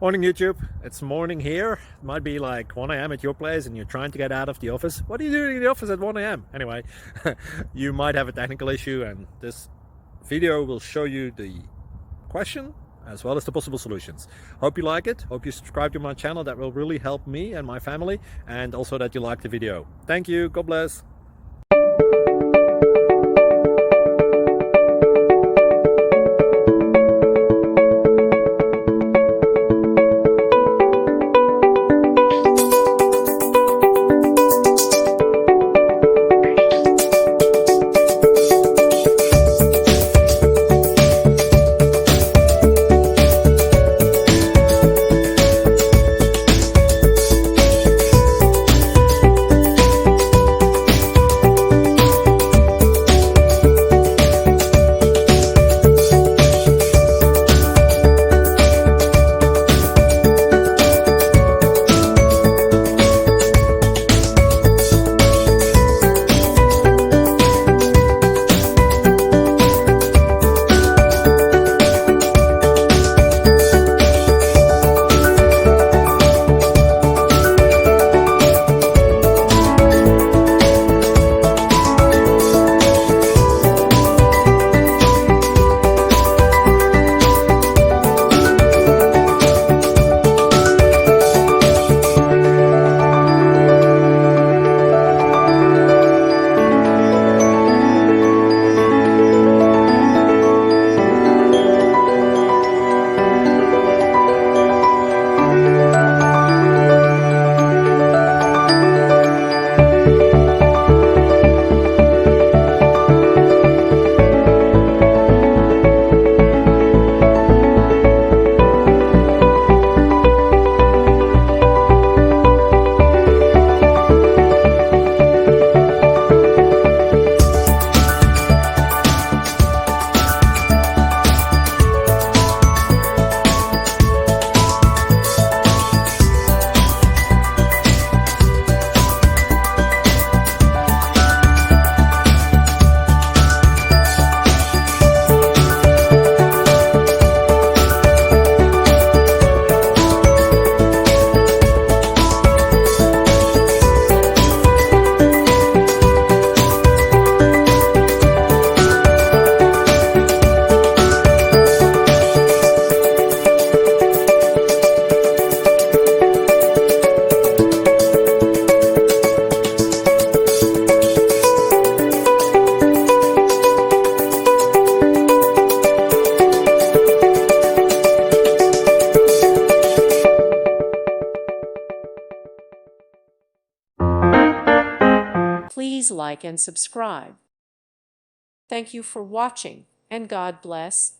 Morning YouTube, it's morning here. It might be like 1 a.m. at your place and you're trying to get out of the office. What are you doing in the office at 1 a.m.? Anyway, you might have a technical issue and this video will show you the question as well as the possible solutions. Hope you like it, hope you subscribe to my channel. That will really help me and my family, and also that you like the video. Thank you, God bless. Please like and subscribe. Thank you for watching, and God bless.